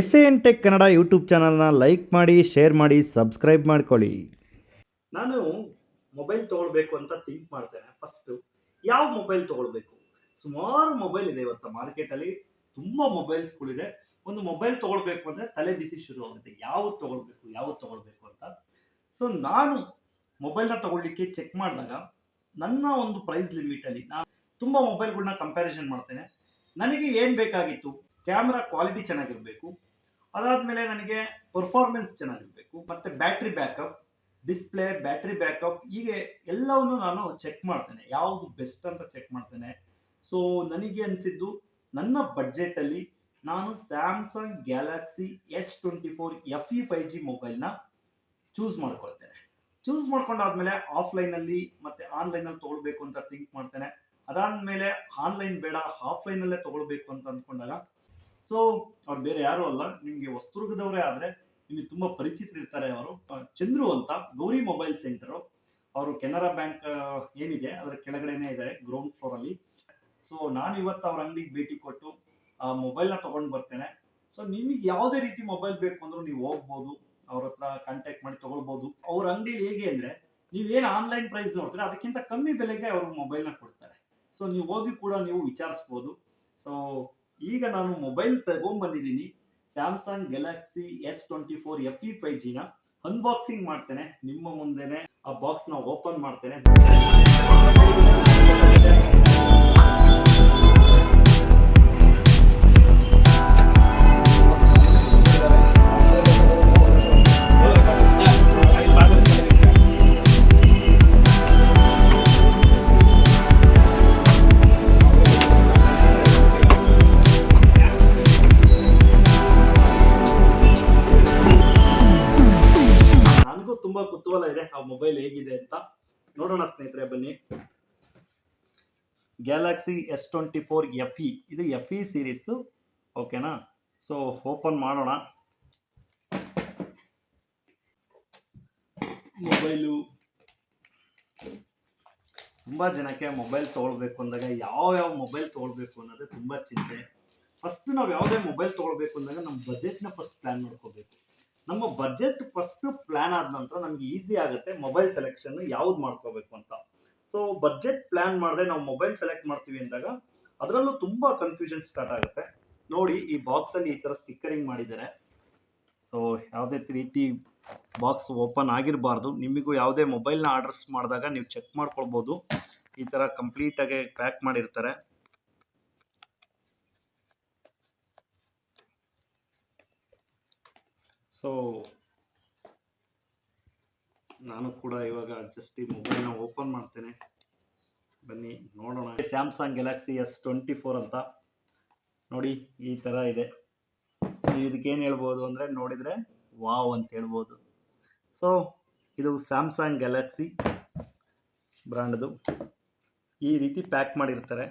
SAN tech Kannada YouTube ಚಾನಲ್ನ like ಮಾಡಿ, share ಮಾಡಿ, ಸಬ್ಸ್ಕ್ರೈಬ್ ಮಾಡ್ಕೊಳ್ಳಿ. ನಾನು ಮೊಬೈಲ್ ತೊಗೊಳ್ಬೇಕು ಅಂತ ಥಿಂಕ್ ಮಾಡ್ತೇನೆ. ಫಸ್ಟು ಯಾವ ಮೊಬೈಲ್ ತೊಗೊಳ್ಬೇಕು? ಸುಮಾರು ಮೊಬೈಲ್ ಇದೆ ಇವತ್ತು ಮಾರ್ಕೆಟಲ್ಲಿ, ತುಂಬ ಮೊಬೈಲ್ಸ್ಗಳಿದೆ. ಒಂದು ಮೊಬೈಲ್ ತೊಗೊಳ್ಬೇಕು ಅಂದರೆ ತಲೆ ಬಿಸಿ ಶುರು ಆಗುತ್ತೆ, ಯಾವ್ದು ತೊಗೊಳ್ಬೇಕು ಅಂತ. ಸೊ ನಾನು ಮೊಬೈಲ್ನ ತೊಗೊಳ್ಲಿಕ್ಕೆ ಚೆಕ್ ಮಾಡಿದಾಗ ನನ್ನ ಒಂದು ಪ್ರೈಸ್ ಲಿಮಿಟಲ್ಲಿ ನಾನು ತುಂಬ ಮೊಬೈಲ್ಗಳನ್ನ ಕಂಪ್ಯಾರಿಸನ್ ಮಾಡ್ತೇನೆ. ನನಗೆ ಏನು ಬೇಕಾಗಿತ್ತು, ಕ್ಯಾಮ್ರಾ ಕ್ವಾಲಿಟಿ ಚೆನ್ನಾಗಿರಬೇಕು, ಅದಾದಮೇಲೆ ನನಗೆ ಪರ್ಫಾರ್ಮೆನ್ಸ್ ಚೆನ್ನಾಗಿರಬೇಕು, ಮತ್ತು battery backup, display, battery backup, ಹೀಗೆ ಎಲ್ಲವನ್ನು ನಾನು ಚೆಕ್ ಮಾಡ್ತೇನೆ, ಯಾವುದು ಬೆಸ್ಟ್ ಅಂತ ಚೆಕ್ ಮಾಡ್ತೇನೆ. ಸೊ ನನಗೆ ಅನಿಸಿದ್ದು ನನ್ನ ಬಡ್ಜೆಟಲ್ಲಿ ನಾನು Samsung Galaxy S24 FE 5G ಮೊಬೈಲ್ನ ಚೂಸ್ ಮಾಡ್ಕೊಳ್ತೇನೆ. ಚೂಸ್ ಮಾಡ್ಕೊಂಡಾದ್ಮೇಲೆ ಆಫ್ಲೈನಲ್ಲಿ ಮತ್ತು ಆನ್ಲೈನಲ್ಲಿ ತೊಗೊಳ್ಬೇಕು ಅಂತ ಥಿಂಕ್ ಮಾಡ್ತೇನೆ. ಅದಾದಮೇಲೆ ಆನ್ಲೈನ್ ಬೇಡ, ಆಫ್ಲೈನಲ್ಲೇ ತೊಗೊಳ್ಬೇಕು ಅಂತ ಅಂದ್ಕೊಂಡಾಗ ಸೊ ಅವ್ರು ಬೇರೆ ಯಾರು ಅಲ್ಲ, ನಿಮಗೆ ಹೊಸದುರ್ಗದವರೇ ಆದರೆ ನಿಮಗೆ ತುಂಬ ಪರಿಚಿತರಿರ್ತಾರೆ. ಅವರು ಚಂದ್ರು ಅಂತ, ಗೌರಿ ಮೊಬೈಲ್ ಸೆಂಟರು, ಅವರು ಕೆನರಾ ಬ್ಯಾಂಕ್ ಏನಿದೆ ಅದರ ಕೆಳಗಡೆನೇ ಇದ್ದಾರೆ, ಗ್ರೌಂಡ್ ಫ್ಲೋರಲ್ಲಿ. ಸೊ ನಾನು ಇವತ್ತು ಅವ್ರ ಅಂಗಡಿಗೆ ಭೇಟಿ ಕೊಟ್ಟು ಆ ಮೊಬೈಲ್ನ ತೊಗೊಂಡು ಬರ್ತೇನೆ. ಸೊ ನಿಮಗೆ ಯಾವುದೇ ರೀತಿ ಮೊಬೈಲ್ ಬೇಕು ಅಂದರೂ ನೀವು ಹೋಗ್ಬೋದು, ಅವ್ರ ಹತ್ರ ಕಾಂಟ್ಯಾಕ್ಟ್ ಮಾಡಿ ತೊಗೊಳ್ಬೋದು. ಅವ್ರ ಅಂಗಡಿಯಲ್ಲಿ ಹೇಗೆ ಅಂದರೆ, ನೀವೇನು ಆನ್ಲೈನ್ ಪ್ರೈಸ್ ನೋಡ್ತೀರಾ ಅದಕ್ಕಿಂತ ಕಮ್ಮಿ ಬೆಲೆಗೆ ಅವರು ಮೊಬೈಲ್ನ ಕೊಡ್ತಾರೆ. ಸೊ ನೀವು ಹೋಗಿ ಕೂಡ ನೀವು ವಿಚಾರಿಸ್ಬೋದು. ಸೊ ಈಗ ನಾನು ಮೊಬೈಲ್ ತಗೊಂಡ್ಬಂದಿದ್ದೀನಿ, Samsung Galaxy S24 FE 5G unboxing ಮಾಡ್ತೇನೆ. ನಿಮ್ಮ ಮುಂದೆನೆ ಆ ಬಾಕ್ಸ್ನ ಓಪನ್ ಮಾಡ್ತೇನೆ. ತುಂಬಾ ಕುತೂಹಲ ಇದೆ ಆ ಮೊಬೈಲ್ ಹೇಗಿದೆ ಅಂತ ನೋಡೋಣ ಸ್ನೇಹಿತರೆ, ಬನ್ನಿ. ಗ್ಯಾಲಕ್ಸಿ S24 FE, ಇದು FE ಸೀರೀಸ್, ಓಕೆನಾ? ಸೊ ಓಪನ್ ಮಾಡೋಣ. ಮೊಬೈಲು ತುಂಬಾ ಜನಕ್ಕೆ ಮೊಬೈಲ್ ತೊಗೊಳ್ಬೇಕು ಅಂದಾಗ ಯಾವ ಮೊಬೈಲ್ ತೊಗೊಳ್ಬೇಕು ಅನ್ನೋದೇ ತುಂಬಾ ಚಿಂತೆ. ಫಸ್ಟ್ ನಾವು ಯಾವುದೇ ಮೊಬೈಲ್ ತೊಗೊಳ್ಬೇಕು ಅಂದಾಗ ನಮ್ಮ ಬಜೆಟ್ನ ಫಸ್ಟ್ ಪ್ಲಾನ್ ಮಾಡ್ಕೋಬೇಕು. ನಮ್ಮ ಬಜೆಟ್ ಫಸ್ಟ್ ಪ್ಲಾನ್ ಆದ ನಂತರ ನಮ್ಗೆ ಈಸಿ ಆಗುತ್ತೆ ಮೊಬೈಲ್ ಸೆಲೆಕ್ಷನ್ ಯಾವ್ದು ಮಾಡ್ಕೋಬೇಕು ಅಂತ. ಸೊ ಬಜೆಟ್ ಪ್ಲಾನ್ ಮಾಡದೆ ನಾವು ಮೊಬೈಲ್ ಸೆಲೆಕ್ಟ್ ಮಾಡ್ತೀವಿ ಅಂದಾಗ ಅದರಲ್ಲೂ ತುಂಬಾ ಕನ್ಫ್ಯೂಷನ್ ಸ್ಟಾರ್ಟ್ ಆಗುತ್ತೆ. ನೋಡಿ, ಈ ಬಾಕ್ಸ್ ಅಲ್ಲಿ ಈ ತರ ಸ್ಟಿಕ್ಕರಿಂಗ್ ಮಾಡಿದ್ದಾರೆ. ಸೊ ಯಾವುದೇ ರೀತಿ ಬಾಕ್ಸ್ ಓಪನ್ ಆಗಿರಬಾರ್ದು. ನಿಮಗೂ ಯಾವುದೇ ಮೊಬೈಲ್ನ ಆರ್ಡರ್ಸ್ ಮಾಡಿದಾಗ ನೀವು ಚೆಕ್ ಮಾಡ್ಕೊಳ್ಬೋದು. ಈ ತರ ಕಂಪ್ಲೀಟ್ ಆಗಿ ಪ್ಯಾಕ್ ಮಾಡಿರ್ತಾರೆ. ಸೊ ನಾನು ಕೂಡ ಇವಾಗ ಜಸ್ಟ್ ಈ ಮೊಬೈಲ್ನ ಓಪನ್ ಮಾಡ್ತೇನೆ, ಬನ್ನಿ ನೋಡೋಣ. ಸ್ಯಾಮ್ಸಂಗ್ ಗ್ಯಾಲಕ್ಸಿ S24 ಅಂತ ನೋಡಿ, ಈ ಥರ ಇದೆ. ನೀವು ಇದಕ್ಕೇನು ಹೇಳ್ಬೋದು ಅಂದರೆ, ನೋಡಿದರೆ ವಾವ್ ಅಂತ ಹೇಳ್ಬೋದು. ಸೊ ಇದು ಸ್ಯಾಮ್ಸಂಗ್ ಗ್ಯಾಲಕ್ಸಿ ಬ್ರ್ಯಾಂಡ್ದು, ಈ ರೀತಿ ಪ್ಯಾಕ್ ಮಾಡಿರ್ತಾರೆ.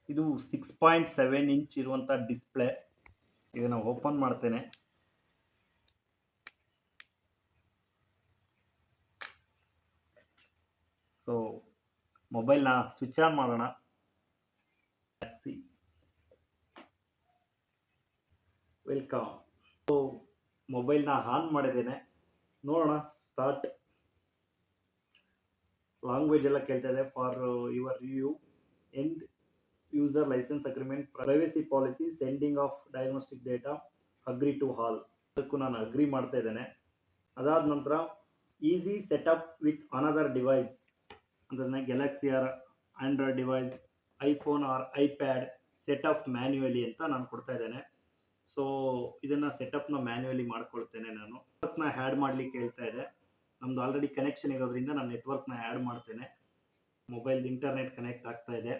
ಇದು 6.7 ಇಂಚ್ ಇರುವಂಥ ಡಿಸ್ಪ್ಲೇ. ಇದನ್ನು ಓಪನ್ ಮಾಡ್ತೇನೆ. ಸೊ ಮೊಬೈಲ್ನ ಸ್ವಿಚ್ ಆನ್ ಮಾಡೋಣ. ವೆಲ್ಕಮ್. ಸೊ ಮೊಬೈಲ್ನ ಆನ್ ಮಾಡಿದ್ದೇನೆ, ನೋಡೋಣ. ಸ್ಟಾರ್ಟ್. ಲ್ಯಾಂಗ್ವೇಜ್ ಎಲ್ಲ ಕೇಳ್ತಾ ಇದೆ. For your review, end user license agreement, privacy policy, sending of diagnostic data, agree to all. ಅದಕ್ಕೂ ನಾನು ಅಗ್ರಿ ಮಾಡ್ತಾ ಇದ್ದೇನೆ. ಅದಾದ ನಂತರ easy setup with another device ಅಂದರೆ Galaxy or Android device, iPhone or iPad, setup manually ಅಂತ ನಾನು ಕೊಡ್ತಾ ಇದ್ದೇನೆ. ಸೊ ಇದನ್ನು ಸೆಟಪ್ನ ಮ್ಯಾನ್ಯುವಲಿ ಮಾಡ್ಕೊಳ್ತೇನೆ. ನಾನು ನೆಟ್ವರ್ಕ್ನ ಆ್ಯಡ್ ಮಾಡಲಿಕ್ಕೆ ಹೇಳ್ತಾ ಇದೆ. ನಮ್ಮದು ಆಲ್ರೆಡಿ ಕನೆಕ್ಷನ್ ಇರೋದ್ರಿಂದ ನಾನು ನೆಟ್ವರ್ಕ್ನ ಆ್ಯಡ್ ಮಾಡ್ತೇನೆ. ಮೊಬೈಲ್ ಇಂಟರ್ನೆಟ್ ಕನೆಕ್ಟ್ ಆಗ್ತಾ ಇದೆ.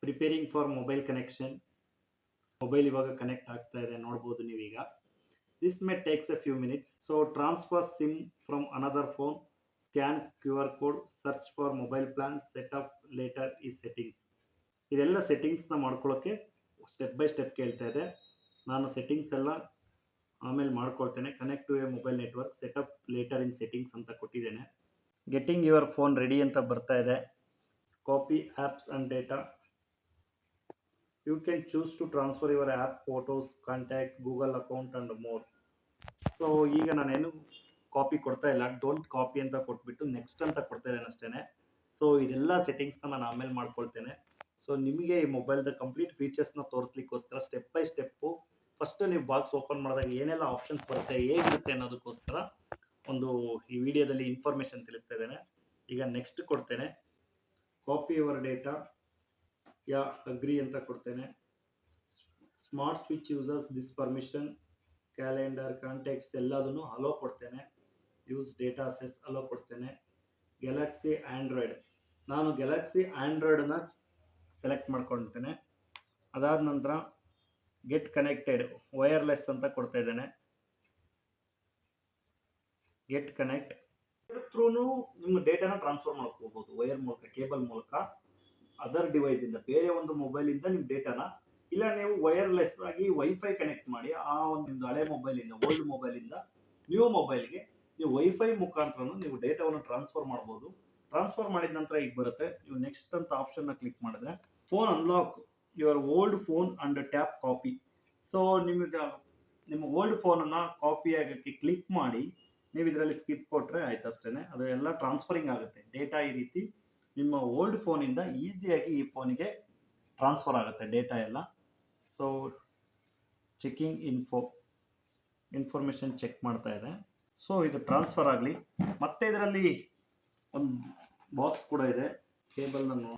Preparing for mobile connection. Mobile ಇವಾಗ ಕನೆಕ್ಟ್ ಆಗ್ತಾ ಇದೆ, ನೋಡ್ಬೋದು ನೀವೀಗ. This may takes a few minutes. So transfer SIM from another phone, scan QR code, search for mobile plan, set up later ಈ settings. ಇದೆಲ್ಲ ಸೆಟ್ಟಿಂಗ್ಸ್ನ ಮಾಡ್ಕೊಳ್ಳೋಕ್ಕೆ ಸ್ಟೆಪ್ ಬೈ ಸ್ಟೆಪ್ ಕೇಳ್ತಾ ಇದೆ. ನಾನು ಸೆಟ್ಟಿಂಗ್ಸ್ ಎಲ್ಲ ಆಮೇಲೆ ಮಾಡ್ಕೊಳ್ತೇನೆ. Connect to a mobile network, setup later in settings ಅಂತ ಕೊಟ್ಟಿದ್ದೇನೆ. ಗೆಟ್ಟಿಂಗ್ ಯುವರ್ ಫೋನ್ ರೆಡಿ ಅಂತ ಬರ್ತಾ ಇದೆ. Copy apps and data. You can choose to transfer your app photos contact Google account and more. So ಈಗ ನಾನೇನು copy ಕೊಡ್ತಾ ಇಲ್ಲ, don't copy ಅಂತ ಕೊಟ್ಬಿಟ್ಟು ನೆಕ್ಸ್ಟ್ ಅಂತ ಕೊಡ್ತಾ ಇದ್ದೇನೆ ಅಷ್ಟೇ. ಸೊ ಇದೆಲ್ಲ ಸೆಟ್ಟಿಂಗ್ಸ್ನ ನಾನು ಆಮೇಲೆ ಮಾಡ್ಕೊಳ್ತೇನೆ. ಸೊ ನಿಮಗೆ ಈ ಮೊಬೈಲ್ದ ಕಂಪ್ಲೀಟ್ ಫೀಚರ್ಸ್ನ ತೋರಿಸ್ಲಿಕ್ಕೋಸ್ಕರ ಸ್ಟೆಪ್ ಬೈ ಸ್ಟೆಪ್ಪು ಫಸ್ಟು ನೀವು ಬಾಕ್ಸ್ ಓಪನ್ ಮಾಡಿದಾಗ ಏನೆಲ್ಲ ಆಪ್ಷನ್ಸ್ ಬರುತ್ತೆ, ಹೇಗಿರುತ್ತೆ ಅನ್ನೋದಕ್ಕೋಸ್ಕರ ಒಂದು ಈ ವಿಡಿಯೋದಲ್ಲಿ ಇನ್ಫಾರ್ಮೇಷನ್ ತಿಳಿಸ್ತಾ ಇದ್ದೇನೆ. ಈಗ ನೆಕ್ಸ್ಟ್ ಕೊಡ್ತೇನೆ, ಕಾಪಿ ಯುವರ್ ಡೇಟಾ, ಯಾ ಅಗ್ರಿ ಅಂತ ಕೊಡ್ತೇನೆ. Smart switch users this permission, calendar contacts ಎಲ್ಲದನ್ನು ಅಲೋ ಕೊಡ್ತೇನೆ. ಯೂಸ್ ಡೇಟಾ ಸೆಸ್ ಅಲೋ ಕೊಡ್ತೇನೆ. ಗ್ಯಾಲಕ್ಸಿ ಆ್ಯಂಡ್ರಾಯ್ಡ್, ನಾನು ಗ್ಯಾಲಕ್ಸಿ ಆ್ಯಂಡ್ರಾಯ್ಡನ್ನ ಸೆಲೆಕ್ಟ್ ಮಾಡ್ಕೊಳ್ತೇನೆ. ಅದಾದ ನಂತರ ಗೆಟ್ ಕನೆಕ್ಟೆಡ್ ವೈರ್ಲೆಸ್ ಅಂತ ಕೊಡ್ತಾ ಇದ್ದೇನೆ. ಗೆಟ್ ಕನೆಕ್ಟ್ ಥ್ರೂನು ನಿಮ್ಮ ಡೇಟಾನ ಟ್ರಾನ್ಸ್ಫರ್ ಮಾಡ್ಕೋಬಹುದು ವೈರ್ ಮೂಲಕ, ಕೇಬಲ್ ಮೂಲಕ ಅದರ್ ಡಿವೈಸಿಂದ, ಬೇರೆ ಒಂದು ಮೊಬೈಲಿಂದ ನಿಮ್ಮ ಡೇಟಾನ, ಇಲ್ಲ ನೀವು ವೈರ್ಲೆಸ್ ಆಗಿ ವೈಫೈ ಕನೆಕ್ಟ್ ಮಾಡಿ ಆ ಒಂದು ಹಳೆ ಮೊಬೈಲಿಂದ, ಓಲ್ಡ್ ಮೊಬೈಲಿಂದ ನ್ಯೂ ಮೊಬೈಲ್ಗೆ ನೀವು ವೈಫೈ ಮುಖಾಂತರನು ನೀವು ಡೇಟಾವನ್ನು ಟ್ರಾನ್ಸ್ಫರ್ ಮಾಡ್ಬೋದು. ಟ್ರಾನ್ಸ್ಫರ್ ಮಾಡಿದ ನಂತರ ಈಗ ಬರುತ್ತೆ, ನೀವು ನೆಕ್ಸ್ಟ್ ಅಂತ ಆಪ್ಷನ್ನ ಕ್ಲಿಕ್ ಮಾಡಿದ್ರೆ phone unlock your old phone and tap copy. So ನಿಮಗೆ ನಿಮ್ಮ ಓಲ್ಡ್ ಫೋನನ್ನು ಕಾಪಿ ಆಗೋಕ್ಕೆ ಕ್ಲಿಕ್ ಮಾಡಿ ನೀವು ಇದರಲ್ಲಿ ಸ್ಕಿಪ್ ಕೊಟ್ಟರೆ ಆಯ್ತು ಅಷ್ಟೇ. ಅದು ಎಲ್ಲ ಟ್ರಾನ್ಸ್ಫರಿಂಗ್ ಆಗುತ್ತೆ ಡೇಟಾ. ಈ ರೀತಿ ನಿಮ್ಮ ಓಲ್ಡ್ ಫೋನಿಂದ ಈಸಿಯಾಗಿ ಈ ಫೋನಿಗೆ ಟ್ರಾನ್ಸ್ಫರ್ ಆಗುತ್ತೆ ಡೇಟಾ ಎಲ್ಲ. ಸೊ ಚೆಕಿಂಗ್ ಇನ್ಫಾರ್ಮೇಷನ್ ಚೆಕ್ ಮಾಡ್ತಾ ಇದೆ. ಸೊ ಇದು ಟ್ರಾನ್ಸ್ಫರ್ ಆಗಲಿ. ಮತ್ತೆ ಇದರಲ್ಲಿ ಒಂದು ಬಾಕ್ಸ್ ಕೂಡ ಇದೆ, ಕೇಬಲ್ನ.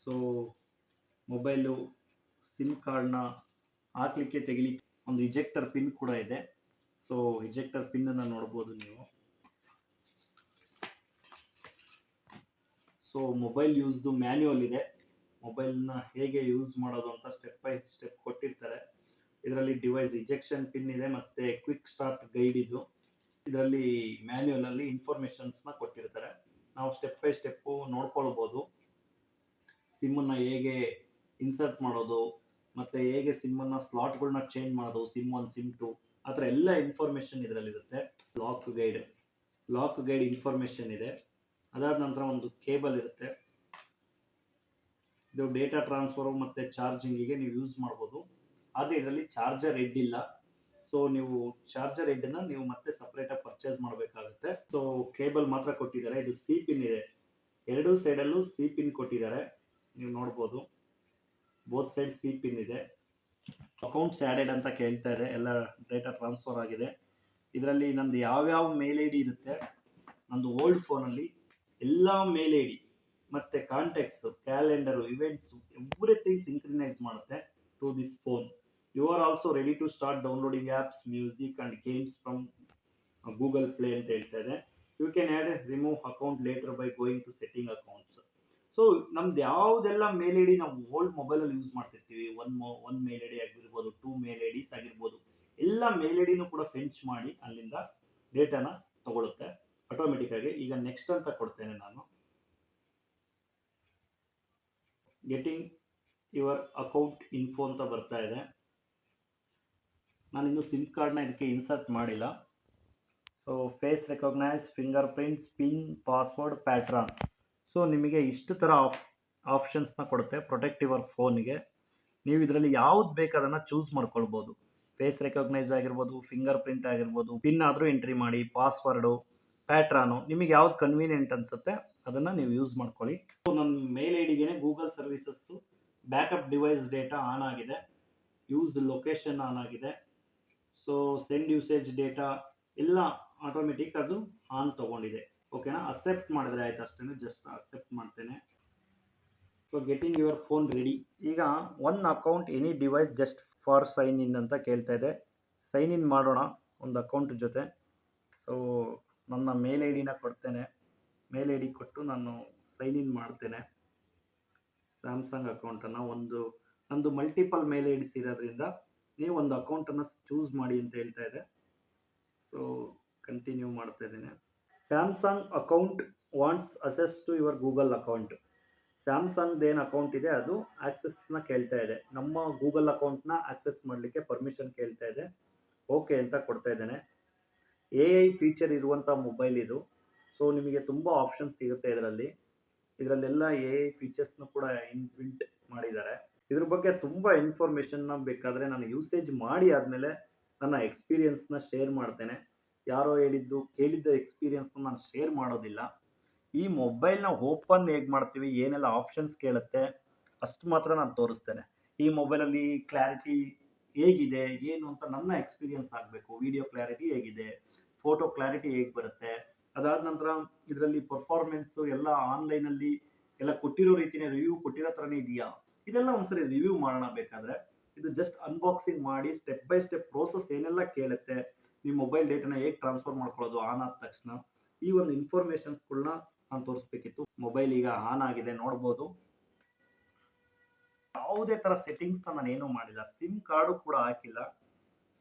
ಸೊ ಮೊಬೈಲು ಸಿಮ್ ಕಾರ್ಡ್ನ ಹಾಕ್ಲಿಕ್ಕೆ ತೆಗಿಲಿಕ್ಕೆ ಒಂದು ಇಜೆಕ್ಟರ್ ಪಿನ್ ಕೂಡ ಇದೆ. ಸೊ ಇಜೆಕ್ಟರ್ ಪಿನ್ನನ್ನು ನೋಡ್ಬೋದು ನೀವು. ಸೊ ಮೊಬೈಲ್ ಯೂಸ್ದು ಮ್ಯಾನ್ಯುವಲ್ ಇದೆ, ಮೊಬೈಲ್ನ ಹೇಗೆ ಯೂಸ್ ಮಾಡೋದು ಅಂತ ಸ್ಟೆಪ್ ಬೈ ಸ್ಟೆಪ್ ಕೊಟ್ಟಿರ್ತಾರೆ. ಇದರಲ್ಲಿ ಡಿವೈಸ್ ಇಜೆಕ್ಷನ್ ಪಿನ್ ಇದೆ ಮತ್ತು ಕ್ವಿಕ್ ಸ್ಟಾರ್ಟ್ ಗೈಡ್ ಇದು. ಇದರಲ್ಲಿ ಮ್ಯಾನ್ಯುವಲಲ್ಲಿ ಇನ್ಫಾರ್ಮೇಷನ್ಸ್ನ ಕೊಟ್ಟಿರ್ತಾರೆ, ನಾವು ಸ್ಟೆಪ್ ಬೈ ಸ್ಟೆಪ್ಪು ನೋಡ್ಕೊಳ್ಬೋದು. ಸಿಮ್ಮನ್ನು ಹೇಗೆ ಇನ್ಸರ್ಟ್ ಮಾಡೋದು ಮತ್ತು ಹೇಗೆ ಸಿಮ್ಮನ್ನು ಸ್ಲಾಟ್ಗಳನ್ನ ಚೇಂಜ್ ಮಾಡೋದು, ಸಿಮ್ 1 ಸಿಮ್ 2 ಆ ಥರ ಎಲ್ಲ ಇನ್ಫಾರ್ಮೇಷನ್ ಇದರಲ್ಲಿರುತ್ತೆ. ಲಾಕ್ ಗೈಡ್ ಇನ್ಫಾರ್ಮೇಷನ್ ಇದೆ. ಅದಾದ ನಂತರ ಒಂದು ಕೇಬಲ್ ಇರುತ್ತೆ, ಇದು ಡೇಟಾ ಟ್ರಾನ್ಸ್ಫರು ಮತ್ತು ಚಾರ್ಜಿಂಗಿಗೆ ನೀವು ಯೂಸ್ ಮಾಡ್ಬೋದು. ಆದರೆ ಇದರಲ್ಲಿ ಚಾರ್ಜರ್ ಹೆಡ್ ಇಲ್ಲ. ಸೊ ನೀವು ಚಾರ್ಜರ್ ಹೆಡ್ಡನ್ನು ನೀವು ಮತ್ತೆ ಸಪ್ರೇಟಾಗಿ ಪರ್ಚೇಸ್ ಮಾಡಬೇಕಾಗುತ್ತೆ. ಸೊ ಕೇಬಲ್ ಮಾತ್ರ ಕೊಟ್ಟಿದ್ದಾರೆ. ಇದು ಸಿ ಪಿನ್ ಇದೆ, ಎರಡೂ ಸೈಡಲ್ಲೂ ಸಿ ಪಿನ್ ಕೊಟ್ಟಿದ್ದಾರೆ, ನೀವು ನೋಡ್ಬೋದು. ಬೋತ್ ಸೈಡ್ ಸಿ ಪಿನ್ ಇದೆ. ಅಕೌಂಟ್ಸ್ ಆ್ಯಡೆಡ್ ಅಂತ ಕೇಳ್ತಾ ಇದೆ, ಎಲ್ಲ ಡೇಟಾ ಟ್ರಾನ್ಸ್ಫರ್ ಆಗಿದೆ. ಇದರಲ್ಲಿ ನಂದು ಯಾವ್ಯಾವ ಮೇಲ್ ಐ ಡಿ ಇರುತ್ತೆ, ನಂದು ಓಲ್ಡ್ ಫೋನಲ್ಲಿ ಎಲ್ಲ ಮೇಲ್ ಐ ಡಿ ಮತ್ತು contacts, calendar, events, everything synchronise ಮಾಡುತ್ತೆ to this phone. You are also ready to start downloading apps, music and games from Google Play ಅಂತ ಹೇಳ್ತಾ ಇದೆ. You can add remove account later by going to setting accounts. So ನಮ್ದು ಯಾವುದೆಲ್ಲ mail I D ನಾವು old ಮೊಬೈಲಲ್ಲಿ use ಮಾಡ್ತಿರ್ತೀವಿ, one mail I D ಆಗಿರ್ಬೋದು, 2 ಮೇಲ್ I ಡಿಸ್ ಆಗಿರ್ಬೋದು, ಎಲ್ಲ ಮೇಲ್ ಐ ಡಿನೂ ಕೂಡ ಫೆಂಚ್ ಮಾಡಿ ಅಲ್ಲಿಂದ ಡೇಟಾನ ತಗೊಳುತ್ತೆ ಆಟೋಮೆಟಿಕ್ಕಾಗಿ. ಈಗ ನೆಕ್ಸ್ಟ್ ಅಂತ ಕೊಡ್ತೇನೆ ನಾನು. ಗೆಟಿಂಗ್ ಯುವರ್ ಅಕೌಂಟ್ ಇನ್ಫೋ ಅಂತ ಬರ್ತಾ ಇದೆ. ನಾನಿನ್ನು ಸಿಮ್ ಕಾರ್ಡ್ನ ಇದಕ್ಕೆ ಇನ್ಸರ್ಟ್ ಮಾಡಿಲ್ಲ. So face recognise, fingerprints, PIN, password, pattern. So ನಿಮಗೆ ಇಷ್ಟು ಥರ ಆಪ್ಷನ್ಸ್ನ ಕೊಡುತ್ತೆ ಪ್ರೊಟೆಕ್ಟ್ ಯುವರ್ ಫೋನ್ಗೆ. ನೀವು ಇದರಲ್ಲಿ ಯಾವ್ದು ಬೇಕು ಅದನ್ನು ಚೂಸ್ ಮಾಡ್ಕೊಳ್ಬೋದು. ಫೇಸ್ ರೆಕಗ್ನೈಸ್ ಆಗಿರ್ಬೋದು, ಫಿಂಗರ್ ಪ್ರಿಂಟ್ ಆಗಿರ್ಬೋದು, ಪಿನ್ ಆದರೂ ಎಂಟ್ರಿ ಮಾಡಿ, ಪಾಸ್ವರ್ಡು, ಪ್ಯಾಟ್ರಾನು, ನಿಮಗೆ ಯಾವ್ದು ಕನ್ವೀನಿಯೆಂಟ್ ಅನಿಸುತ್ತೆ ಅದನ್ನು ನೀವು ಯೂಸ್ ಮಾಡ್ಕೊಳ್ಳಿ. ಸೊ ನನ್ನ ಮೇಲ್ ಐ ಡಿಗೆ Google services backup device data on ಆಗಿದೆ, ಯೂಸ್ ಲೊಕೇಶನ್ ಆನ್ ಆಗಿದೆ. ಸೊ ಸೆಂಡ್ ಯೂಸೇಜ್ ಡೇಟಾ ಎಲ್ಲ ಆಟೋಮೆಟಿಕ್ ಅದು ಆನ್ ತೊಗೊಂಡಿದೆ. ಓಕೆನಾ, ಅಕ್ಸೆಪ್ಟ್ ಮಾಡಿದ್ರೆ ಆಯ್ತು ಅಷ್ಟೇ, ಜಸ್ಟ್ ಅಕ್ಸೆಪ್ಟ್ ಮಾಡ್ತೇನೆ. So getting your phone ready. ಈಗ one account any device just for sign in ಅಂತ ಕೇಳ್ತಾ ಇದೆ. ಸೈನ್ ಇನ್ ಮಾಡೋಣ ಒಂದು ಅಕೌಂಟ್ ಜೊತೆ. ಸೊ ನನ್ನ ಮೇಲ್ ಐ ಡಿನ ಕೊಡ್ತೇನೆ, ಮೇಲ್ ಐ ಡಿ ಕೊಟ್ಟು ನಾನು ಸೈನ್ ಇನ್ ಮಾಡ್ತೇನೆ ಸ್ಯಾಮ್ಸಂಗ್ ಅಕೌಂಟನ್ನು. ನಂದು ಮಲ್ಟಿಪಲ್ ಮೇಲ್ ಐ ಡಿಸ್ ಇರೋದ್ರಿಂದ ನೀವು ಒಂದು ಅಕೌಂಟನ್ನು ಚೂಸ್ ಮಾಡಿ ಅಂತ ಹೇಳ್ತಾ ಇದೆ. ಸೊ ಕಂಟಿನ್ಯೂ ಮಾಡ್ತಾ ಇದ್ದೇನೆ. Samsung account wants access to your Google account. ಸ್ಯಾಮ್ಸಂಗ್ದು ಏನು ಅಕೌಂಟ್ ಇದೆ ಅದು ಆಕ್ಸೆಸ್ನ ಕೇಳ್ತಾ ಇದೆ, ನಮ್ಮ ಗೂಗಲ್ ಅಕೌಂಟ್ನ ಆಕ್ಸೆಸ್ ಮಾಡಲಿಕ್ಕೆ ಪರ್ಮಿಷನ್ ಕೇಳ್ತಾ ಇದೆ. ಓಕೆ ಅಂತ ಕೊಡ್ತಾ ಇದ್ದೇನೆ. ಎ ಐ ಫೀಚರ್ ಇರುವಂಥ ಮೊಬೈಲ್ ಇದು. ಸೊ ನಿಮಗೆ ತುಂಬ ಆಪ್ಷನ್ಸ್ ಸಿಗುತ್ತೆ ಇದರಲ್ಲೆಲ್ಲ ಎ ಐ ಫೀಚರ್ಸ್ನು ಕೂಡ ಇನ್ಬಿಲ್ಟ್ ಮಾಡಿದ್ದಾರೆ. ಇದ್ರ ಬಗ್ಗೆ ತುಂಬ ಇನ್ಫಾರ್ಮೇಷನ್ನ ಬೇಕಾದರೆ ನಾನು ಯೂಸೇಜ್ ಮಾಡಿ ಆದಮೇಲೆ ನನ್ನ ಎಕ್ಸ್ಪೀರಿಯನ್ಸ್ನ ಶೇರ್ ಮಾಡ್ತೇನೆ. ಯಾರೋ ಹೇಳಿದ್ದು ಕೇಳಿದ್ದ ಎಕ್ಸ್ಪೀರಿಯನ್ಸ್ನ ನಾನು ಶೇರ್ ಮಾಡೋದಿಲ್ಲ. ಈ ಮೊಬೈಲ್‌ನ ಓಪನ್ ಹೇಗೆ ಮಾಡ್ತೀವಿ, ಏನೆಲ್ಲ ಆಪ್ಷನ್ಸ್ ಕೇಳುತ್ತೆ, ಅಷ್ಟು ಮಾತ್ರ ನಾನು ತೋರಿಸ್ತೇನೆ. ಈ ಮೊಬೈಲಲ್ಲಿ ಕ್ಲಾರಿಟಿ ಹೇಗಿದೆ, ಏನು ಅಂತ ನನ್ನ ಎಕ್ಸ್ಪೀರಿಯನ್ಸ್ ಆಗಬೇಕು. ವಿಡಿಯೋ ಕ್ಲಾರಿಟಿ ಹೇಗಿದೆ, ಫೋಟೋ ಕ್ಲಾರಿಟಿ ಹೇಗೆ ಬರುತ್ತೆ, ಅದಾದ ನಂತರ ಇದರಲ್ಲಿ ಪರ್ಫಾರ್ಮೆನ್ಸು ಎಲ್ಲ ಆನ್‌ಲೈನಲ್ಲಿ ಎಲ್ಲ ಕೊಟ್ಟಿರೋ ರೀತಿನೇ ರಿವ್ಯೂ ಕೊಟ್ಟಿರೋ ಥರನೇ ಇದೆಯಾ? ಇದೆಲ್ಲ ಒಂದ್ಸರಿ ರಿವ್ಯೂ ಮಾಡೋಣ ಬೇಕಾದ್ರೆ. ಇದು ಜಸ್ಟ್ ಅನ್ಬಾಕ್ಸಿಂಗ್ ಮಾಡಿ ಸ್ಟೆಪ್ ಬೈ ಸ್ಟೆಪ್ ಪ್ರೋಸೆಸ್ ಏನೆಲ್ಲ ಕೇಳುತ್ತೆ, ನಿಮ್ಮ ಮೊಬೈಲ್ ಡೇಟಾನ ಹೇಗೆ ಟ್ರಾನ್ಸ್ಫರ್ ಮಾಡ್ಕೊಳ್ಳೋದು ಆನ್ ಆದ ತಕ್ಷಣ, ಈ ಒಂದು ಇನ್ಫಾರ್ಮೇಷನ್ಸ್‌ಗಳ್ನ ನಾನು ತೋರಿಸ್ಬೇಕಿತ್ತು. ಮೊಬೈಲ್ ಈಗ ಆನ್ ಆಗಿದೆ ನೋಡ್ಬೋದು. ಯಾವುದೇ ಥರ ಸೆಟ್ಟಿಂಗ್ಸ್‌ನ ನಾನೇನು ಮಾಡಿಲ್ಲ. ಸಿಮ್ ಕಾರ್ಡು ಕೂಡ ಹಾಕಿಲ್ಲ.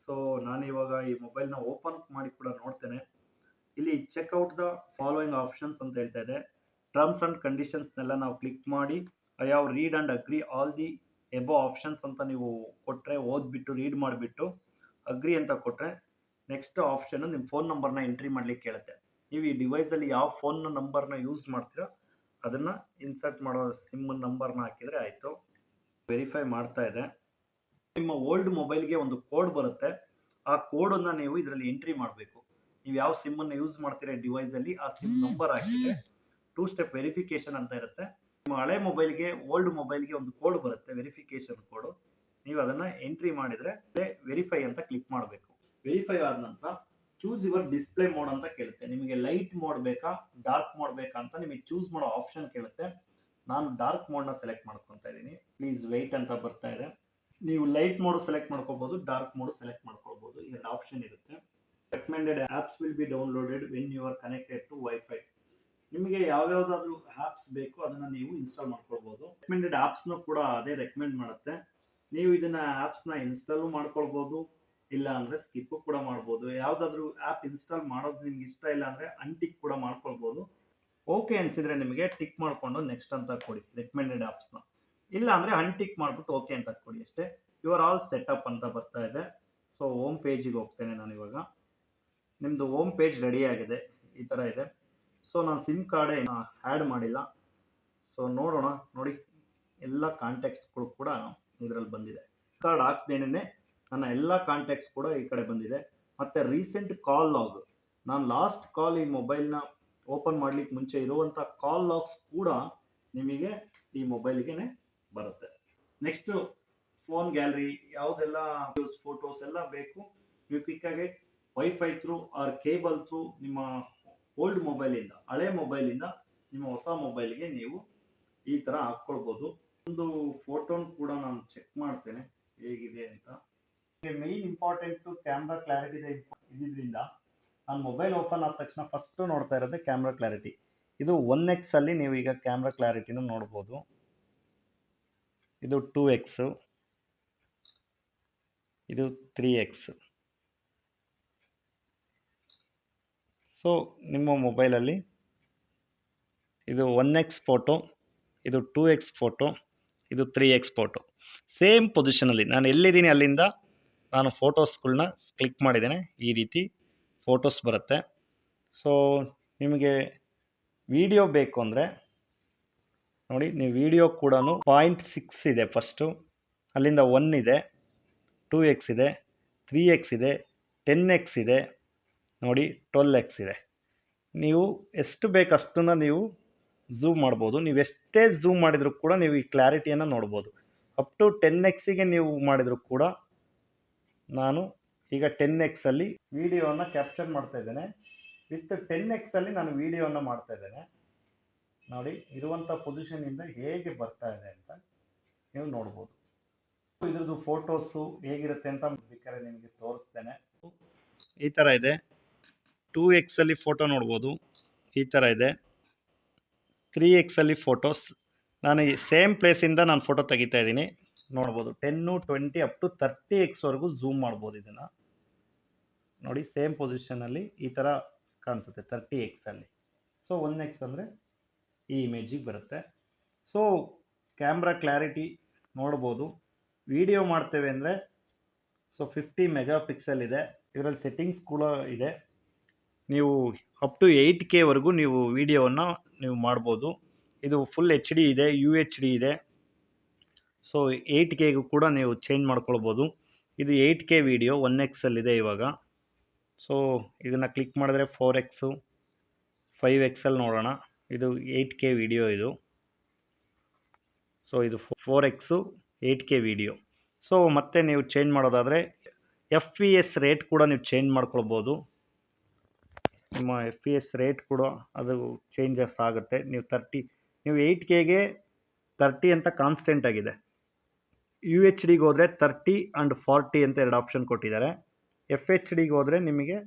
ಸೊ ನಾನಿವಾಗ ಈ ಮೊಬೈಲ್‌ನ ಓಪನ್ ಮಾಡಿ ಕೂಡ ನೋಡ್ತೇನೆ. ಇಲ್ಲಿ check out the following options ಅಂತ ಹೇಳ್ತಾ ಇದೆ. ಟರ್ಮ್ಸ್ ಅಂಡ್ ಕಂಡೀಷನ್ಸ್‌ನೆಲ್ಲ ನಾವು ಕ್ಲಿಕ್ ಮಾಡಿ I have read and agree all the above options ಅಂತ ನೀವು ಕೊಟ್ಟರೆ, ಓದ್ಬಿಟ್ಟು ರೀಡ್ ಮಾಡಿಬಿಟ್ಟು ಅಗ್ರಿ ಅಂತ ಕೊಟ್ಟರೆ, ನೆಕ್ಸ್ಟ್ ಆಪ್ಷನ್ ನಿಮ್ಮ ಫೋನ್ ನಂಬರ್ನ ಎಂಟ್ರಿ ಮಾಡ್ಲಿಕ್ಕೆ ಕೇಳುತ್ತೆ. ನೀವು ಈ ಡಿವೈಸಲ್ಲಿ ಯಾವ ಫೋನ್ ನಂಬರ್ನ ಯೂಸ್ ಮಾಡ್ತೀರಾ ಅದನ್ನು ಇನ್ಸರ್ಟ್ ಮಾಡೋ ಸಿಮ್ ನಂಬರ್ನ ಹಾಕಿದರೆ ಆಯಿತು. ವೆರಿಫೈ ಮಾಡ್ತಾ ಇದೆ. ನಿಮ್ಮ ಓಲ್ಡ್ ಮೊಬೈಲ್ಗೆ ಒಂದು ಕೋಡ್ ಬರುತ್ತೆ. ಆ ಕೋಡನ್ನು ನೀವು ಇದರಲ್ಲಿ ಎಂಟ್ರಿ ಮಾಡಬೇಕು. ನೀವು ಯಾವ ಸಿಮ್ಮನ್ನು ಯೂಸ್ ಮಾಡ್ತೀರಾ ಡಿವೈಸಲ್ಲಿ ಆ ಸಿಮ್ ನಂಬರ್ ಹಾಕಿದರೆ 2 ಸ್ಟೆಪ್ ವೆರಿಫಿಕೇಶನ್ ಅಂತ ಇರುತ್ತೆ. ನಿಮ್ಮ ಹಳೆ ಮೊಬೈಲ್ಗೆ ಓಲ್ಡ್ ಮೊಬೈಲ್ಗೆ ಒಂದು ಕೋಡ್ ಬರುತ್ತೆ, ವೆರಿಫಿಕೇಶನ್ ಕೋಡು. ನೀವು ಅದನ್ನು ಎಂಟ್ರಿ ಮಾಡಿದರೆ ವೆರಿಫೈ ಅಂತ ಕ್ಲಿಕ್ ಮಾಡಬೇಕು. ವೆರಿಫೈ ಆದ ನಂತರ ಚೂಸ್ ಯುವರ್ ಡಿಸ್ಪ್ಲೇ ಮೋಡ್ ಅಂತ ಕೇಳುತ್ತೆ. ನಿಮಗೆ ಲೈಟ್ ಮೋಡ್ ಬೇಕಾ, ಡಾರ್ಕ್ ಮೋಡ್ ಬೇಕಾ ಅಂತ ನಿಮಗೆ ಚೂಸ್ ಮಾಡೋ ಆಪ್ಷನ್ ಕೇಳುತ್ತೆ. ನಾನು ಡಾರ್ಕ್ ಮೋಡ್ನ ಸೆಲೆಕ್ಟ್ ಮಾಡ್ಕೊತಾ ಇದ್ದೀನಿ. ಪ್ಲೀಸ್ ವೆಯ್ಟ್ ಅಂತ ಬರ್ತಾ ಇದೆ. ನೀವು ಲೈಟ್ ಮೋಡ್ ಸೆಲೆಕ್ಟ್ ಮಾಡ್ಕೋಬಹುದು, ಡಾರ್ಕ್ ಮೋಡ್ ಸೆಲೆಕ್ಟ್ ಮಾಡ್ಕೊಳ್ಬಹುದು. ಎರಡು ಆಪ್ಷನ್ ಇರುತ್ತೆ. Recommended apps will be downloaded when you are connected to wifi. ನಿಮಗೆ ಯಾವ್ಯಾವುದಾದ್ರೂ ಆ್ಯಪ್ಸ್ ಬೇಕು ಅದನ್ನು ನೀವು ಇನ್ಸ್ಟಾಲ್ ಮಾಡ್ಕೊಳ್ಬೋದು. ರೆಕಮೆಂಡೆಡ್ ಆ್ಯಪ್ಸ್ನೂ ಕೂಡ ಅದೇ ರೆಕಮೆಂಡ್ ಮಾಡುತ್ತೆ. ನೀವು ಇದನ್ನ ಆ್ಯಪ್ಸ್ನ ಇನ್ಸ್ಟಾಲು ಮಾಡ್ಕೊಳ್ಬೋದು, ಇಲ್ಲ ಅಂದರೆ ಸ್ಕಿಪ್ಪು ಕೂಡ ಮಾಡ್ಬೋದು. ಯಾವುದಾದ್ರೂ ಆ್ಯಪ್ ಇನ್ಸ್ಟಾಲ್ ಮಾಡೋದು ನಿಮ್ಗೆ ಇಷ್ಟ ಇಲ್ಲ ಅಂದರೆ ಅನ್ಟಿಕ್ ಕೂಡ ಮಾಡ್ಕೊಳ್ಬೋದು. ಓಕೆ ಅನಿಸಿದರೆ ನಿಮಗೆ ಟಿಕ್ ಮಾಡಿಕೊಂಡು ನೆಕ್ಸ್ಟ್ ಅಂತ ಕೊಡಿ ರೆಕಮೆಂಡೆಡ್ ಆ್ಯಪ್ಸ್ನ. ಇಲ್ಲ ಅಂದರೆ ಅನ್ಟಿಕ್ ಮಾಡಿಬಿಟ್ಟು ಓಕೆ ಅಂತ ಕೊಡಿ ಅಷ್ಟೇ. ಯು ಆರ್ ಆಲ್ ಸೆಟಪ್ ಅಂತ ಬರ್ತಾ ಇದೆ. ಸೊ ಹೋಮ್ ಪೇಜಿಗೆ ಹೋಗ್ತೇನೆ ನಾನು ಇವಾಗ. ನಿಮ್ಮದು ಹೋಮ್ ಪೇಜ್ ರೆಡಿ ಆಗಿದೆ, ಈ ಥರ ಇದೆ. ಸೊ ನಾನು ಸಿಮ್ ಕಾರ್ಡೇ ಆ್ಯಡ್ ಮಾಡಿಲ್ಲ. ಸೊ ನೋಡೋಣ. ನೋಡಿ, ಎಲ್ಲ ಕಾಂಟ್ಯಾಕ್ಟ್ಸ್ಗಳು ಕೂಡ ಇದರಲ್ಲಿ ಬಂದಿದೆ. ಕಾರ್ಡ್ ಹಾಕ್ದೇನೆ ನನ್ನ ಎಲ್ಲ ಕಾಂಟ್ಯಾಕ್ಟ್ಸ್ ಕೂಡ ಈ ಕಡೆ ಬಂದಿದೆ. ಮತ್ತು ರೀಸೆಂಟ್ ಕಾಲ್ ಲಾಗ್, ನಾನು ಲಾಸ್ಟ್ ಕಾಲ್ ಈ ಮೊಬೈಲ್ನ ಓಪನ್ ಮಾಡಲಿಕ್ಕೆ ಮುಂಚೆ ಇರುವಂಥ ಕಾಲ್ ಲಾಗ್ಸ್ ಕೂಡ ನಿಮಗೆ ಈ ಮೊಬೈಲ್ಗೆ ಬರುತ್ತೆ. ನೆಕ್ಸ್ಟು ಫೋನ್ ಗ್ಯಾಲರಿ, ಯಾವುದೆಲ್ಲ ಫೋಟೋಸ್ ಎಲ್ಲ ಬೇಕು ನೀವು ಕ್ವಿಕ್ಕಾಗಿ wifi through or cable through ನಿಮ್ಮ ಓಲ್ಡ್ ಮೊಬೈಲಿಂದ, ಹಳೆ ಮೊಬೈಲಿಂದ ನಿಮ್ಮ ಹೊಸ ಮೊಬೈಲ್ಗೆ ನೀವು ಈ ಥರ ಹಾಕ್ಕೊಳ್ಬೋದು. ಒಂದು ಫೋಟೋನ ಕೂಡ ನಾನು ಚೆಕ್ ಮಾಡ್ತೇನೆ ಹೇಗಿದೆ ಅಂತ. ಮೇನ್ ಇಂಪಾರ್ಟೆಂಟು ಕ್ಯಾಮ್ರಾ ಕ್ಲಾರಿಟಿ ಇದರಿಂದ ನಾನು ಮೊಬೈಲ್ ಓಪನ್ ಆದ ತಕ್ಷಣ ಫಸ್ಟು ನೋಡ್ತಾ ಇರೋದೇ ಕ್ಯಾಮ್ರಾ ಕ್ಲಾರಿಟಿ. ಇದು 1x ಅಲ್ಲಿ ನೀವು ಈಗ ಕ್ಯಾಮ್ರಾ ಕ್ಲಾರಿಟಿನ ನೋಡ್ಬೋದು. ಇದು 2x, ಇದು 3x. ಸೊ ನಿಮ್ಮ ಮೊಬೈಲಲ್ಲಿ ಇದು 1x ಫೋಟೋ, ಇದು 2x ಫೋಟೋ, ಇದು 3x ಫೋಟೋ. ಸೇಮ್ ಪೊಸಿಷನಲ್ಲಿ ನಾನು ಎಲ್ಲಿದ್ದೀನಿ ಅಲ್ಲಿಂದ ನಾನು ಫೋಟೋಸ್ಗಳನ್ನ ಕ್ಲಿಕ್ ಮಾಡಿದ್ದೇನೆ. ಈ ರೀತಿ ಫೋಟೋಸ್ ಬರುತ್ತೆ. ಸೊ ನಿಮಗೆ ವಿಡಿಯೋ ಬೇಕು ಅಂದರೆ ನೋಡಿ, ನೀವು ವಿಡಿಯೋ ಕೂಡ 0.6 ಇದೆ ಫಸ್ಟು, ಅಲ್ಲಿಂದ 1 ಇದೆ, 2x ಇದೆ, 3x ಇದೆ, 10x ಇದೆ, ನೋಡಿ 12x ಇದೆ. ನೀವು ಎಷ್ಟು ಬೇಕು ಅಷ್ಟನ್ನು ನೀವು ಝೂಮ್ ಮಾಡ್ಬೋದು. ನೀವು ಎಷ್ಟೇ ಝೂಮ್ ಮಾಡಿದರೂ ಕೂಡ ನೀವು ಈ ಕ್ಲಾರಿಟಿಯನ್ನು ನೋಡ್ಬೋದು. ಅಪ್ ಟು 10xಗೆ ನೀವು ಮಾಡಿದರೂ ಕೂಡ, ನಾನು ಈಗ 10x ಅಲ್ಲಿ ವಿಡಿಯೋವನ್ನು ಕ್ಯಾಪ್ಚರ್ ಮಾಡ್ತಾ ಇದ್ದೇನೆ. ವಿತ್ 10x ಅಲ್ಲಿ ನಾನು ವಿಡಿಯೋವನ್ನು ಮಾಡ್ತಾ ಇದ್ದೇನೆ. ನೋಡಿ, ಇರುವಂಥ ಪೊಸಿಷನಿಂದ ಹೇಗೆ ಬರ್ತಾ ಇದೆ ಅಂತ ನೀವು ನೋಡ್ಬೋದು. ಇದ್ರದ್ದು ಫೋಟೋಸು ಹೇಗಿರುತ್ತೆ ಅಂತ ಬೇಕಾದ್ರೆ ನಿಮಗೆ ತೋರಿಸ್ತೇನೆ. ಈ ಥರ ಇದೆ. 2x ಅಲ್ಲಿ ಫೋಟೋ ನೋಡ್ಬೋದು, ಈ ಥರ ಇದೆ. 3x ಅಲ್ಲಿ ಫೋಟೋಸ್, ನಾನು ಈ ಸೇಮ್ ಪ್ಲೇಸಿಂದ ನಾನು ಫೋಟೋ ತೆಗಿತಾ ಇದ್ದೀನಿ, ನೋಡ್ಬೋದು. 10, 20 ಅಪ್ ಟು 30xವರೆಗೂ ಝೂಮ್ ಮಾಡ್ಬೋದು ಇದನ್ನು. ನೋಡಿ, ಸೇಮ್ ಪೊಸಿಷನಲ್ಲಿ ಈ ಥರ ಕಾಣಿಸುತ್ತೆ 30x ಅಲ್ಲಿ. ಸೊ 1x ಅಂದರೆ ಈ ಇಮೇಜಿಗೆ ಬರುತ್ತೆ. ಸೊ ಕ್ಯಾಮ್ರಾ ಕ್ಲಾರಿಟಿ ನೋಡ್ಬೋದು. ವಿಡಿಯೋ ಮಾಡ್ತೇವೆ ಅಂದರೆ ಸೊ 50 ಮೆಗಾ ಪಿಕ್ಸೆಲ್ ಇದೆ. ಇದರಲ್ಲಿ ಸೆಟ್ಟಿಂಗ್ಸ್ ಕೂಡ ಇದೆ. ನೀವು ಅಪ್ ಟು 8Kವರೆಗೂ ನೀವು ವಿಡಿಯೋವನ್ನು ನೀವು ಮಾಡ್ಬೋದು. ಇದು ಫುಲ್ HD ಇದೆ, UHD ಇದೆ. ಸೊ 8Kಗೂ ಕೂಡ ನೀವು ಚೇಂಜ್ ಮಾಡ್ಕೊಳ್ಬೋದು. ಇದು 8K ವಿಡಿಯೋ 1X ಇದೆ ಇವಾಗ. ಸೊ ಇದನ್ನು ಕ್ಲಿಕ್ ಮಾಡಿದ್ರೆ 4X 5X ನೋಡೋಣ. ಇದು 8K ವಿಡಿಯೋ ಇದು. ಸೊ ಇದು 4X 8K ವಿಡಿಯೋ. ಸೊ ಮತ್ತೆ ನೀವು ಚೇಂಜ್ ಮಾಡೋದಾದರೆ FPS ರೇಟ್ ಕೂಡ ನೀವು ಚೇಂಜ್ ಮಾಡ್ಕೊಳ್ಬೋದು. ನಿಮ್ಮ FPS ರೇಟ್ ಕೂಡ ಅದು ಚೇಂಜಸ್ ಆಗುತ್ತೆ. ನೀವು 8Kಗೆ 30 ಅಂತ ಕಾನ್ಸ್ಟೆಂಟ್ ಆಗಿದೆ. UHDಗೆ ಹೋದರೆ 30 ಆ್ಯಂಡ್ 40 ಅಂತ 2 ಆಪ್ಷನ್ ಕೊಟ್ಟಿದ್ದಾರೆ. FHDಗೆ ಹೋದರೆ ನಿಮಗೆ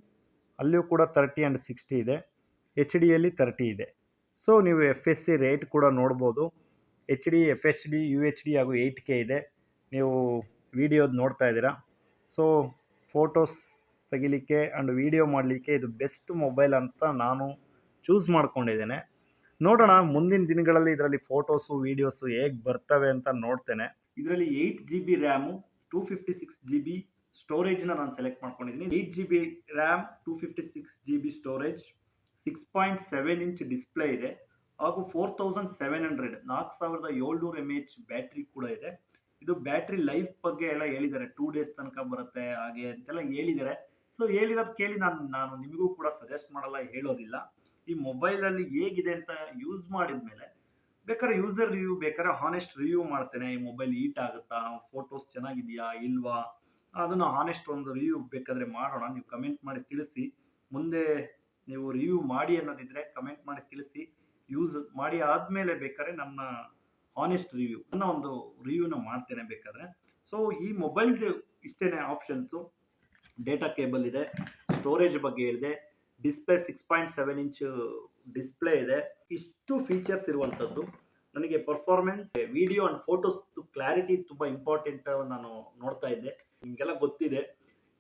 ಅಲ್ಲಿಯೂ ಕೂಡ 30 ಆ್ಯಂಡ್ 60 ಇದೆ. HD ಯಲ್ಲಿ 30 ಇದೆ. ಸೊ ನೀವು FSC ರೇಟ್ ಕೂಡ ನೋಡ್ಬೋದು. HD, FHD, UHD ಹಾಗೂ 8K ಇದೆ. ನೀವು ವಿಡಿಯೋದು ನೋಡ್ತಾ ಇದ್ದೀರಾ. ಸೊ ಫೋಟೋಸ್ ತೆಗಿಲಿಕ್ಕೆ ಆ್ಯಂಡ್ ವಿಡಿಯೋ ಮಾಡಲಿಕ್ಕೆ ಇದು ಬೆಸ್ಟ್ ಮೊಬೈಲ್ ಅಂತ ನಾನು ಚೂಸ್ ಮಾಡ್ಕೊಂಡಿದ್ದೇನೆ. ನೋಡೋಣ ಮುಂದಿನ ದಿನಗಳಲ್ಲಿ ಇದರಲ್ಲಿ ಫೋಟೋಸು ವೀಡಿಯೋಸು ಹೇಗೆ ಬರ್ತವೆ ಅಂತ ನೋಡ್ತೇನೆ. ಇದರಲ್ಲಿ 8GB ರ್ಯಾಮು 256GB ಸ್ಟೋರೇಜ್ನ ನಾನು ಸೆಲೆಕ್ಟ್ ಮಾಡ್ಕೊಂಡಿದ್ದೀನಿ. 8GB RAM 256GB storage, 6.7 inch display ಇದೆ ಹಾಗೂ 4700 mAh ಬ್ಯಾಟ್ರಿ ಕೂಡ ಇದೆ. ಇದು ಬ್ಯಾಟ್ರಿ ಲೈಫ್ ಬಗ್ಗೆ ಎಲ್ಲ ಹೇಳಿದ್ದಾರೆ. 2 ಡೇಸ್ ತನಕ ಬರುತ್ತೆ ಹಾಗೆ ಅಂತೆಲ್ಲ ಹೇಳಿದ್ದಾರೆ. ಸೊ ಹೇಳಿರೋದು ಕೇಳಿ ನಾನು ನಿಮಗೂ ಕೂಡ ಸಜೆಸ್ಟ್ ಮಾಡಲ್ಲ, ಹೇಳೋದಿಲ್ಲ. ಈ ಮೊಬೈಲಲ್ಲಿ ಹೇಗಿದೆ ಅಂತ ಯೂಸ್ ಮಾಡಿದ ಮೇಲೆ ಬೇಕಾದ್ರೆ ಯೂಸರ್ ರಿವ್ಯೂ, ಬೇಕಾದ್ರೆ ಹಾನೆಸ್ಟ್ ರಿವ್ಯೂ ಮಾಡ್ತೇನೆ. ಈ ಮೊಬೈಲ್ ಹೀಟ್ ಆಗುತ್ತಾ, ಫೋಟೋಸ್ ಚೆನ್ನಾಗಿದೆಯಾ ಇಲ್ವಾ, ಅದನ್ನು ಹಾನೆಸ್ಟ್ ಒಂದು ರಿವ್ಯೂ ಬೇಕಾದರೆ ಮಾಡೋಣ. ನೀವು ಕಮೆಂಟ್ ಮಾಡಿ ತಿಳಿಸಿ. ಮುಂದೆ ನೀವು ರಿವ್ಯೂ ಮಾಡಿ ಅನ್ನೋದಿದ್ರೆ ಕಮೆಂಟ್ ಮಾಡಿ ತಿಳಿಸಿ. ಯೂಸ್ ಮಾಡಿ ಆದಮೇಲೆ ಬೇಕಾದ್ರೆ ನನ್ನ ಹಾನೆಸ್ಟ್ ರಿವ್ಯೂ, ನನ್ನ ಒಂದು ರಿವ್ಯೂನ ಮಾಡ್ತೇನೆ ಬೇಕಾದರೆ. ಸೊ ಈ ಮೊಬೈಲ್ದು ಇಷ್ಟೇ ಆಪ್ಷನ್ಸು. ಡೇಟಾ ಕೇಬಲ್ ಇದೆ, ಸ್ಟೋರೇಜ್ ಬಗ್ಗೆ ಹೇಳಿದೆ, ಡಿಸ್ಪ್ಲೇ 6.7 ಇಂಚ್ ಡಿಸ್ಪ್ಲೇ ಇದೆ. ಇಷ್ಟು ಫೀಚರ್ಸ್ ಇರುವಂಥದ್ದು. ನನಗೆ performance, video and photos clarity ತುಂಬ ಇಂಪಾರ್ಟೆಂಟ್ ನಾನು ನೋಡ್ತಾ ಇದ್ದೆ. ನಿಮಗೆಲ್ಲ ಗೊತ್ತಿದೆ,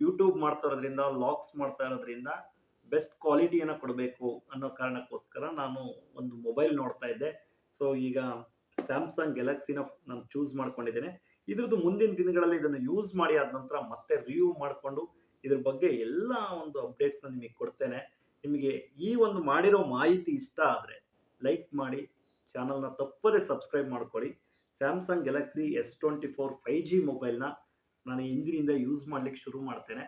ಯೂಟ್ಯೂಬ್ ಮಾಡ್ತಾ ಇರೋದ್ರಿಂದ, ವ್ಲಾಗ್ಸ್ ಮಾಡ್ತಾ ಇರೋದ್ರಿಂದ ಬೆಸ್ಟ್ ಕ್ವಾಲಿಟಿಯನ್ನು ಕೊಡಬೇಕು ಅನ್ನೋ ಕಾರಣಕ್ಕೋಸ್ಕರ ನಾನು ಒಂದು ಮೊಬೈಲ್ ನೋಡ್ತಾ ಇದ್ದೆ. ಸೊ ಈಗ ಸ್ಯಾಮ್ಸಂಗ್ ಗ್ಯಾಲಕ್ಸಿನ ನಾನು ಚೂಸ್ ಮಾಡ್ಕೊಂಡಿದ್ದೇನೆ. ಇದ್ರದ್ದು ಮುಂದಿನ ದಿನಗಳಲ್ಲಿ ಇದನ್ನು ಯೂಸ್ ಮಾಡಿ ಆದ ನಂತರ ಮತ್ತೆ ರಿವ್ಯೂ ಮಾಡಿಕೊಂಡು ಇದ್ರ ಬಗ್ಗೆ ಎಲ್ಲ ಒಂದು ಅಪ್ಡೇಟ್ಸ್ನ ನಿಮಗೆ ಕೊಡ್ತೇನೆ. ನಿಮಗೆ ಈ ಒಂದು ಮಾಡಿರೋ ಮಾಹಿತಿ ಇಷ್ಟ ಆದರೆ ಲೈಕ್ ಮಾಡಿ, ಚಾನಲ್ನ ತಪ್ಪದೇ ಸಬ್ಸ್ಕ್ರೈಬ್ ಮಾಡ್ಕೊಳ್ಳಿ. ಸ್ಯಾಮ್ಸಂಗ್ ಗ್ಯಾಲಕ್ಸಿ S24 5G ಮೊಬೈಲ್ನ ನಾನು ಇಂದಿನಿಂದ ಯೂಸ್ ಮಾಡಲಿಕ್ಕೆ ಶುರು ಮಾಡ್ತೇನೆ.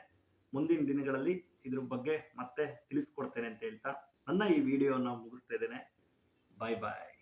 ಮುಂದಿನ ದಿನಗಳಲ್ಲಿ ಇದ್ರ ಬಗ್ಗೆ ಮತ್ತೆ ತಿಳಿಸ್ಕೊಡ್ತೇನೆ ಅಂತ ಹೇಳ್ತಾ ನನ್ನ ಈ ವಿಡಿಯೋನ ಮುಗಿಸ್ತಾ ಇದ್ದೇನೆ. ಬಾಯ್ ಬಾಯ್.